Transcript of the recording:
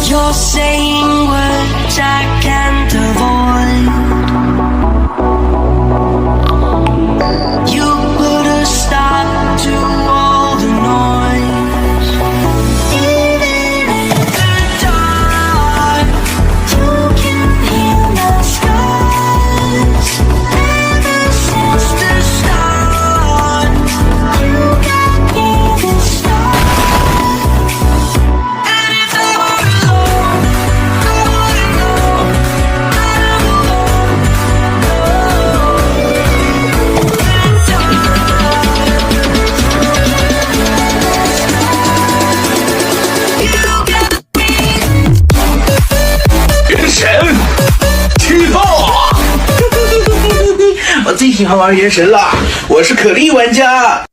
You're saying words I can't avoid. You put a stop to all the noise. Even in the dark, you can hear my scars. Ever since the start, you got me this far. And if I were alone, I wouldn't know I'm alone.原神启动！我最喜欢玩原神了，我是可莉玩家。